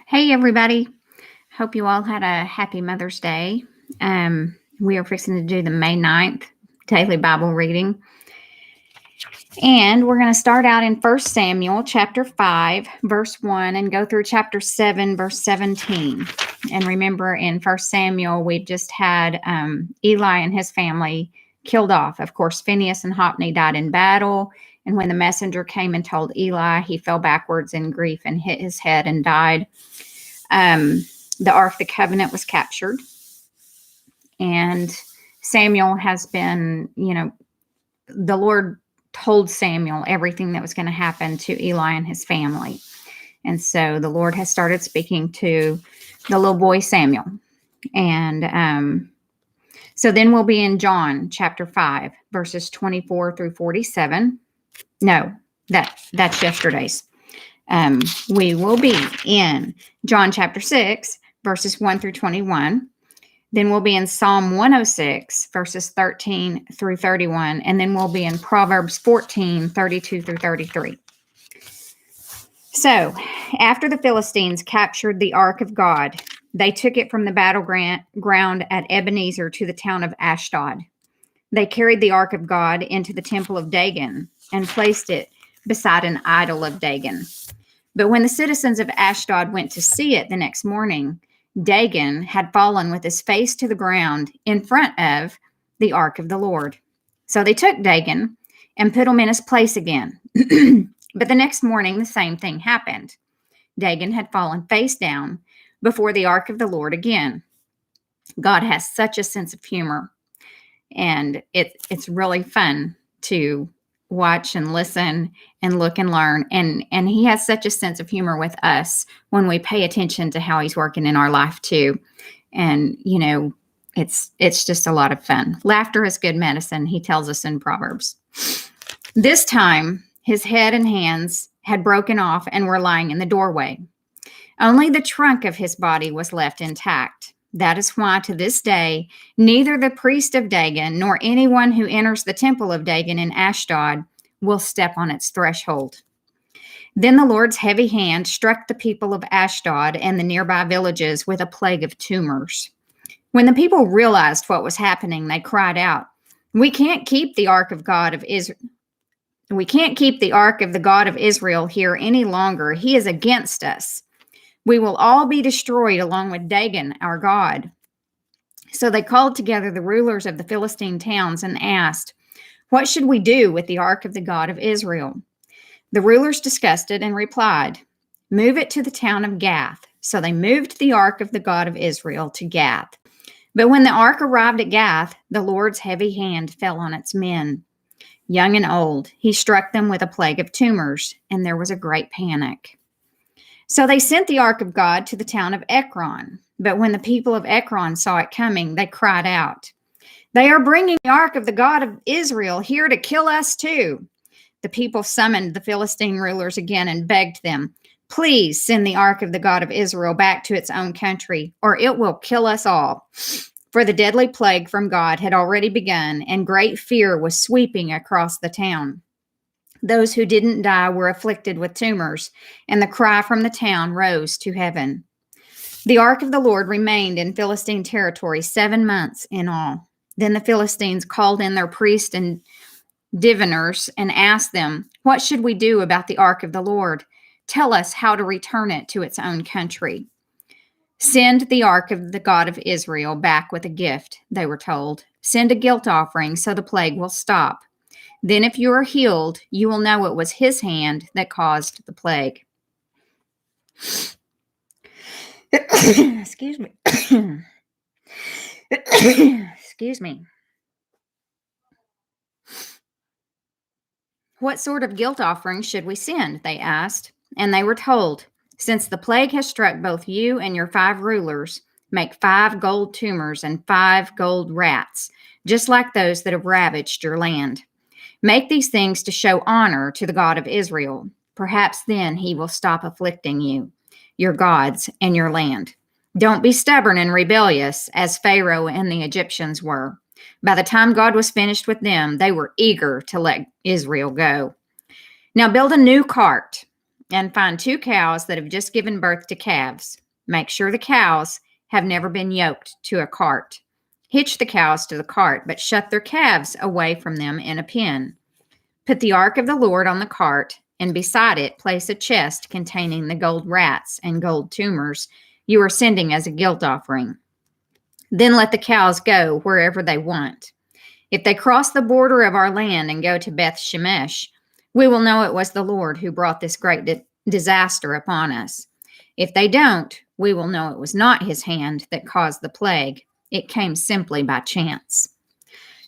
Hey, everybody. Hope you all had a happy Mother's Day. We are fixing to do the May 9th daily Bible reading. And we're going to start out in 1 Samuel chapter 5, verse 1, and go through chapter 7, verse 17. And remember, in 1 Samuel, we've just had Eli and his family killed off. Of course, Phinehas and Hophni died in battle. And when the messenger came and told Eli, he fell backwards in grief and hit his head and died. The Ark of the Covenant was captured, and Samuel has been, the Lord told Samuel everything that was going to happen to Eli and his family. And so the Lord has started speaking to the little boy Samuel. And so then we'll be in John chapter 5, verses 24 through 47. No, that's yesterday's. We will be in John chapter 6, verses 1 through 21. Then we'll be in Psalm 106, verses 13 through 31. And then we'll be in Proverbs 14, 32 through 33. So, after the Philistines captured the Ark of God, they took it from the battleground at Ebenezer to the town of Ashdod. They carried the Ark of God into the temple of Dagon and placed it beside an idol of Dagon. But when the citizens of Ashdod went to see it the next morning, Dagon had fallen with his face to the ground in front of the ark of the Lord. So they took Dagon and put him in his place again. But the next morning, the same thing happened. Dagon had fallen face down before the ark of the Lord again. God has such a sense of humor, and it's really fun to watch and listen and look and learn. And he has such a sense of humor with us when we pay attention to how he's working in our life too. And, it's just a lot of fun. Laughter is good medicine, he tells us in Proverbs. This time, his head and hands had broken off and were lying in the doorway. Only the trunk of his body was left intact. That is why to this day, neither the priest of Dagon nor anyone who enters the temple of Dagon in Ashdod will step on its threshold. Then the Lord's heavy hand struck the people of Ashdod and the nearby villages with a plague of tumors. When the people realized what was happening, they cried out, "We can't keep the Ark of God of Israel. We can't keep the Ark of the God of Israel here any longer. He is against us. We will all be destroyed along with Dagon, our God." So they called together the rulers of the Philistine towns and asked, "What should we do with the Ark of the God of Israel?" The rulers discussed it and replied, "Move it to the town of Gath." So they moved the Ark of the God of Israel to Gath. But when the Ark arrived at Gath, the Lord's heavy hand fell on its men. Young and old, he struck them with a plague of tumors, and there was a great panic. So they sent the Ark of God to the town of Ekron. But when the people of Ekron saw it coming, they cried out, "They are bringing the Ark of the God of Israel here to kill us too." The people summoned the Philistine rulers again and begged them, "Please send the Ark of the God of Israel back to its own country, or it will kill us all." For the deadly plague from God had already begun, and great fear was sweeping across the town. Those who didn't die were afflicted with tumors, and the cry from the town rose to heaven. The ark of the Lord remained in Philistine territory 7 months in all. Then the Philistines called in their priests and diviners and asked them, "What should we do about the ark of the Lord? Tell us how to return it to its own country." "Send the ark of the God of Israel back with a gift," they were told. "Send a guilt offering so the plague will stop. Then if you are healed, you will know it was his hand that caused the plague." Excuse me. Excuse me. "What sort of guilt offering should we send?" they asked. And they were told, "Since the plague has struck both you and your 5 rulers, make 5 gold tumors and 5 gold rats, just like those that have ravaged your land. Make these things to show honor to the God of Israel. Perhaps then he will stop afflicting you, your gods, and your land. Don't be stubborn and rebellious as Pharaoh and the Egyptians were. By the time God was finished with them, they were eager to let Israel go. Now build a new cart and find 2 cows that have just given birth to calves. Make sure the cows have never been yoked to a cart. Hitch the cows to the cart, but shut their calves away from them in a pen. Put the ark of the Lord on the cart, and beside it place a chest containing the gold rats and gold tumors you are sending as a guilt offering. Then let the cows go wherever they want. If they cross the border of our land and go to Beth Shemesh, we will know it was the Lord who brought this great disaster upon us. If they don't, we will know it was not his hand that caused the plague. It came simply by chance.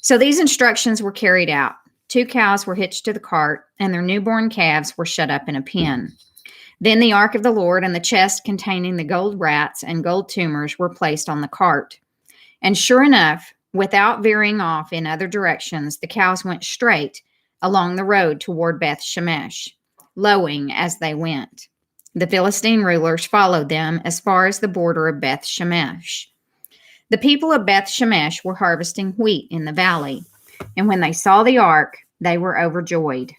So these instructions were carried out. 2 cows were hitched to the cart, and their newborn calves were shut up in a pen. Then the ark of the Lord and the chest containing the gold rats and gold tumors were placed on the cart. And sure enough, without veering off in other directions, the cows went straight along the road toward Beth Shemesh, lowing as they went. The Philistine rulers followed them as far as the border of Beth Shemesh. The people of Beth Shemesh were harvesting wheat in the valley, and when they saw the ark, they were overjoyed.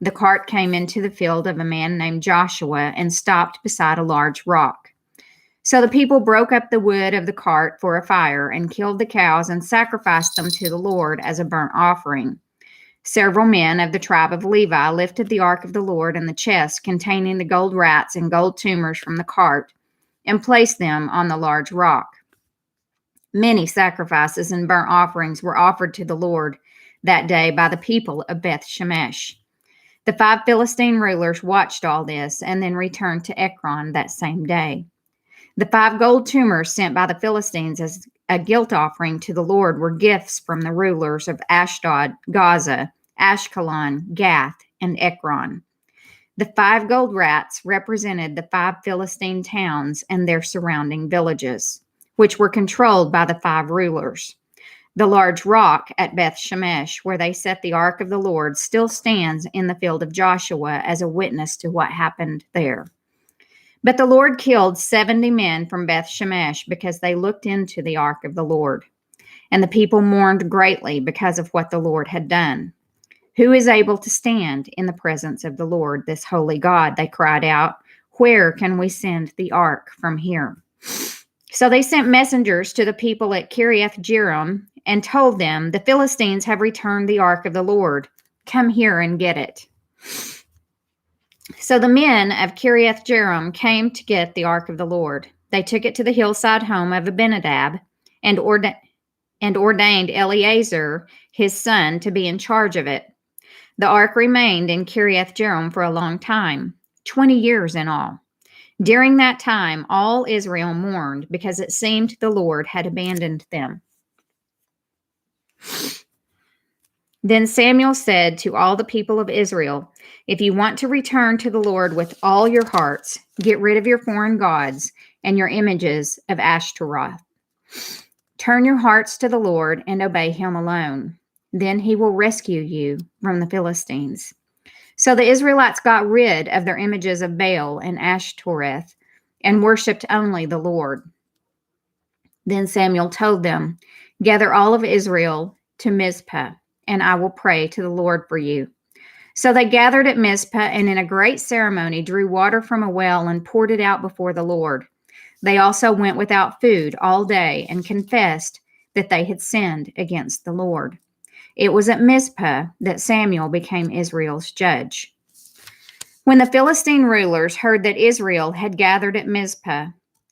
The cart came into the field of a man named Joshua and stopped beside a large rock. So the people broke up the wood of the cart for a fire and killed the cows and sacrificed them to the Lord as a burnt offering. Several men of the tribe of Levi lifted the ark of the Lord and the chest containing the gold rats and gold tumors from the cart and placed them on the large rock. Many sacrifices and burnt offerings were offered to the Lord that day by the people of Beth Shemesh. The 5 Philistine rulers watched all this and then returned to Ekron that same day. The 5 gold tumors sent by the Philistines as a guilt offering to the Lord were gifts from the rulers of Ashdod, Gaza, Ashkelon, Gath, and Ekron. The 5 gold rats represented the 5 Philistine towns and their surrounding villages, which were controlled by the 5 rulers. The large rock at Beth Shemesh, where they set the ark of the Lord, still stands in the field of Joshua as a witness to what happened there. But the Lord killed 70 men from Beth Shemesh because they looked into the ark of the Lord. And the people mourned greatly because of what the Lord had done. Who is able to stand in the presence of the Lord, this holy God? They cried out. Where can we send the ark from here? So they sent messengers to the people at Kiriath Jearim and told them, the Philistines have returned the ark of the Lord. Come here and get it. So the men of Kiriath Jearim came to get the ark of the Lord. They took it to the hillside home of Abinadab and ordained Eleazar, his son, to be in charge of it. The ark remained in Kiriath Jearim for a long time, 20 years in all. During that time, all Israel mourned because it seemed the Lord had abandoned them. Then Samuel said to all the people of Israel, if you want to return to the Lord with all your hearts, get rid of your foreign gods and your images of Ashtaroth. Turn your hearts to the Lord and obey him alone. Then he will rescue you from the Philistines. So the Israelites got rid of their images of Baal and Ashtoreth and worshipped only the Lord. Then Samuel told them, gather all of Israel to Mizpah, and I will pray to the Lord for you. So they gathered at Mizpah and in a great ceremony drew water from a well and poured it out before the Lord. They also went without food all day and confessed that they had sinned against the Lord. It was at Mizpah that Samuel became Israel's judge. When the Philistine rulers heard that Israel had gathered at Mizpah,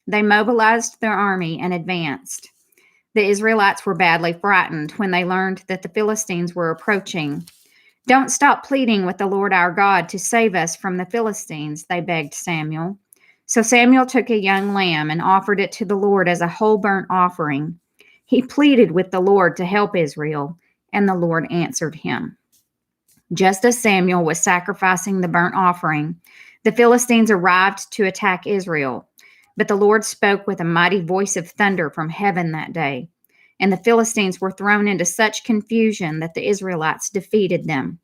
they mobilized their army and advanced. The Israelites were badly frightened when they learned that the Philistines were approaching. Don't stop pleading with the Lord our God to save us from the Philistines, they begged Samuel. So Samuel took a young lamb and offered it to the Lord as a whole burnt offering. He pleaded with the Lord to help Israel, and the Lord answered him. Just as Samuel was sacrificing the burnt offering, the Philistines arrived to attack Israel. But the Lord spoke with a mighty voice of thunder from heaven that day, and the Philistines were thrown into such confusion that the Israelites defeated them.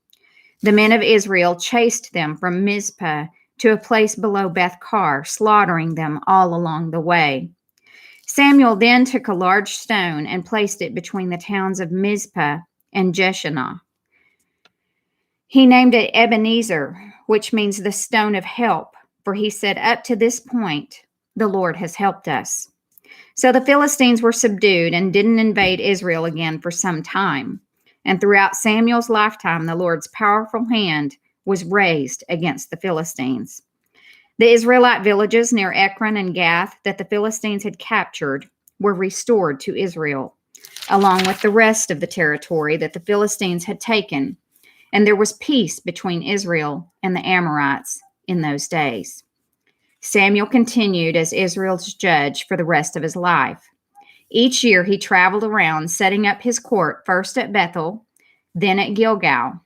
The men of Israel chased them from Mizpah to a place below Beth-kar, slaughtering them all along the way. Samuel then took a large stone and placed it between the towns of Mizpah and Jeshanah. He named it Ebenezer, which means the stone of help, for he said, up to this point, the Lord has helped us. So the Philistines were subdued and didn't invade Israel again for some time. And throughout Samuel's lifetime, the Lord's powerful hand was raised against the Philistines. The Israelite villages near Ekron and Gath that the Philistines had captured were restored to Israel, along with the rest of the territory that the Philistines had taken, and there was peace between Israel and the Amorites in those days. Samuel continued as Israel's judge for the rest of his life. Each year he traveled around, setting up his court first at Bethel, then at Gilgal,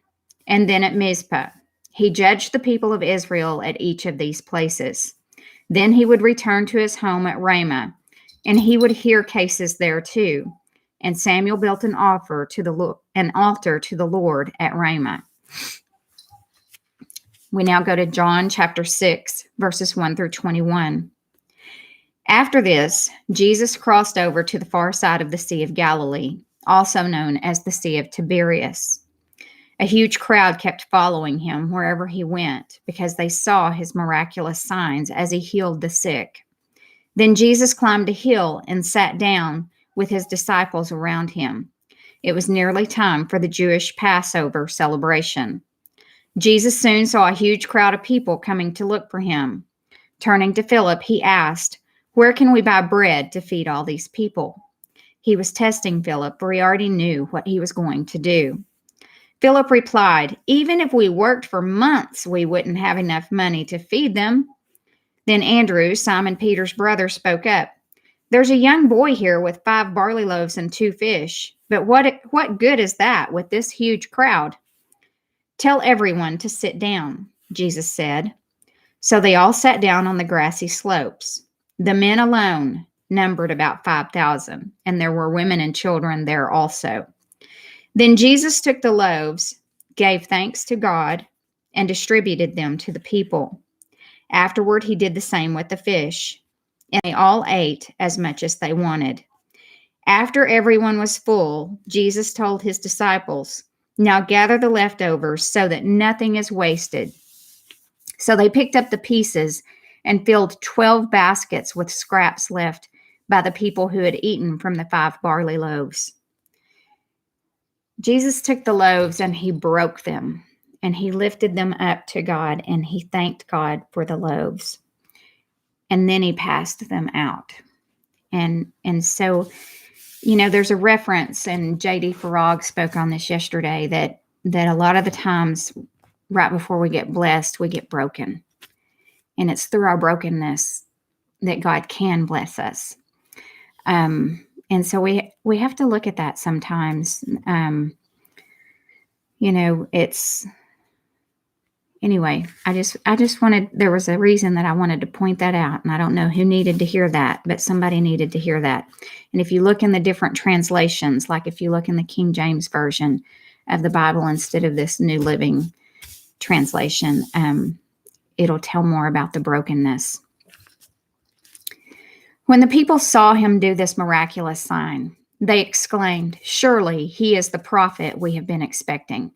and then at Mizpah. He judged the people of Israel at each of these places. Then he would return to his home at Ramah, and he would hear cases there too. And Samuel built an altar to the Lord at Ramah. We now go to John chapter 6, verses 1 through 21. After this, Jesus crossed over to the far side of the Sea of Galilee, also known as the Sea of Tiberias. A huge crowd kept following him wherever he went because they saw his miraculous signs as he healed the sick. Then Jesus climbed a hill and sat down with his disciples around him. It was nearly time for the Jewish Passover celebration. Jesus soon saw a huge crowd of people coming to look for him. Turning to Philip, he asked, "Where can we buy bread to feed all these people?" He was testing Philip, for he already knew what he was going to do. Philip replied, "Even if we worked for months, we wouldn't have enough money to feed them." Then Andrew, Simon Peter's brother, spoke up. "There's a young boy here with 5 barley loaves and 2 fish. But what good is that with this huge crowd?" "Tell everyone to sit down," Jesus said. So they all sat down on the grassy slopes. The men alone numbered about 5,000, and there were women and children there also. Then Jesus took the loaves, gave thanks to God, and distributed them to the people. Afterward, he did the same with the fish, and they all ate as much as they wanted. After everyone was full, Jesus told his disciples, "Now gather the leftovers so that nothing is wasted." So they picked up the pieces and filled 12 baskets with scraps left by the people who had eaten from the 5 barley loaves. Jesus took the loaves and he broke them, and he lifted them up to God, and he thanked God for the loaves. And then he passed them out. And so, there's a reference, and J.D. Farag spoke on this yesterday, that a lot of the times right before we get blessed, we get broken. And it's through our brokenness that God can bless us. And so we have to look at that sometimes. Anyway, I just wanted, there was a reason that I wanted to point that out, and I don't know who needed to hear that, but somebody needed to hear that. And if you look in the different translations, like if you look in the King James Version of the Bible instead of this New Living Translation, it'll tell more about the brokenness. When the people saw him do this miraculous sign, they exclaimed, "Surely he is the prophet we have been expecting."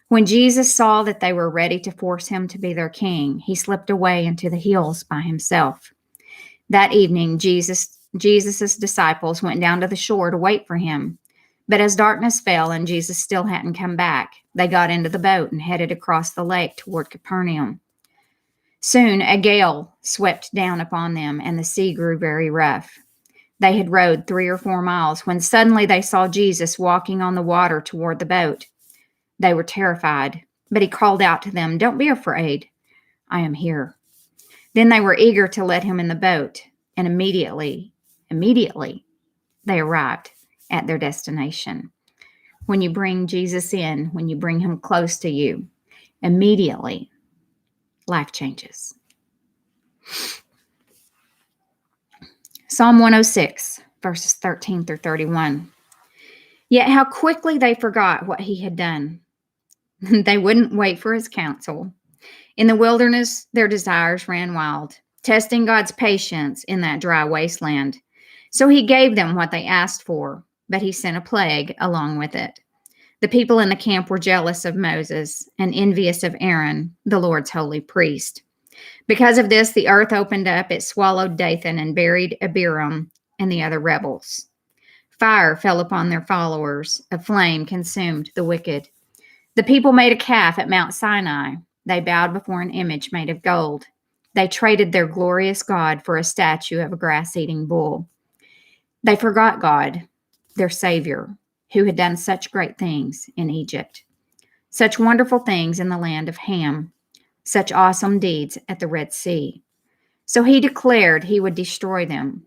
When Jesus saw that they were ready to force him to be their king, he slipped away into the hills by himself. That evening, Jesus's disciples went down to the shore to wait for him. But as darkness fell and Jesus still hadn't come back, they got into the boat and headed across the lake toward Capernaum. Soon a gale swept down upon them, and the sea grew very rough. They had rowed 3 or 4 miles when suddenly they saw Jesus walking on the water toward the boat. They were terrified, but he called out to them, "Don't be afraid. I am here." Then they were eager to let him in the boat, and immediately, they arrived at their destination. When you bring Jesus in, when you bring him close to you, immediately life changes. Psalm 106, verses 13 through 31. Yet how quickly they forgot what he had done. They wouldn't wait for his counsel. In the wilderness, their desires ran wild, testing God's patience in that dry wasteland. So he gave them what they asked for, but he sent a plague along with it. The people in the camp were jealous of Moses and envious of Aaron, the Lord's holy priest. Because of this, the earth opened up, it swallowed Dathan and buried Abiram and the other rebels. Fire fell upon their followers, a flame consumed the wicked. The people made a calf at Mount Sinai. They bowed before an image made of gold. They traded their glorious God for a statue of a grass-eating bull. They forgot God, their Savior, who had done such great things in Egypt, such wonderful things in the land of Ham, such awesome deeds at the Red Sea. So he declared he would destroy them.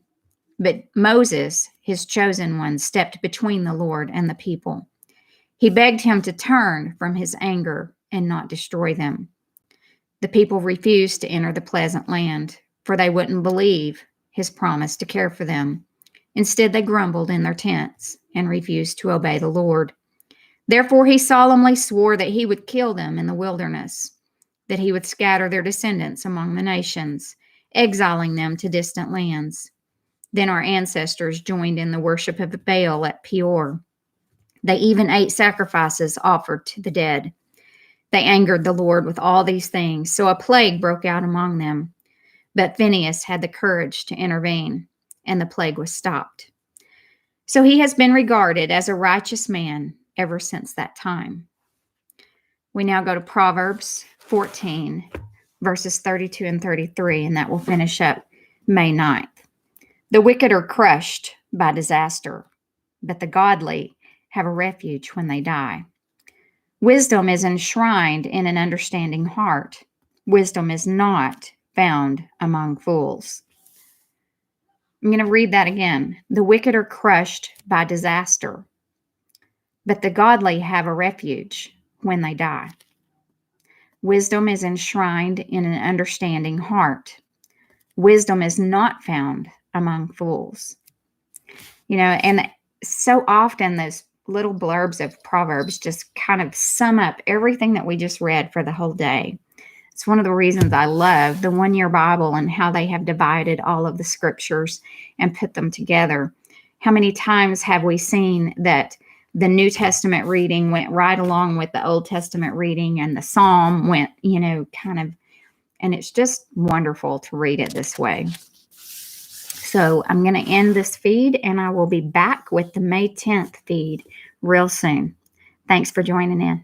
But Moses, his chosen one, stepped between the Lord and the people. He begged him to turn from his anger and not destroy them. The people refused to enter the pleasant land, for they wouldn't believe his promise to care for them. Instead, they grumbled in their tents and refused to obey the Lord. Therefore, he solemnly swore that he would kill them in the wilderness, that he would scatter their descendants among the nations, exiling them to distant lands. Then our ancestors joined in the worship of Baal at Peor. They even ate sacrifices offered to the dead. They angered the Lord with all these things, so a plague broke out among them. But Phinehas had the courage to intervene, and the plague was stopped. So he has been regarded as a righteous man ever since that time. We now go to Proverbs 14, verses 32 and 33, and that will finish up May 9th. The wicked are crushed by disaster, but the godly have a refuge when they die. Wisdom is enshrined in an understanding heart. Wisdom is not found among fools. I'm going to read that again. The wicked are crushed by disaster, but the godly have a refuge when they die. Wisdom is enshrined in an understanding heart. Wisdom is not found among fools. And so often those little blurbs of Proverbs just kind of sum up everything that we just read for the whole day. It's one of the reasons I love the one-year Bible and how they have divided all of the scriptures and put them together. How many times have we seen that the New Testament reading went right along with the Old Testament reading, and the Psalm went, and it's just wonderful to read it this way. So I'm going to end this feed, and I will be back with the May 10th feed real soon. Thanks for joining in.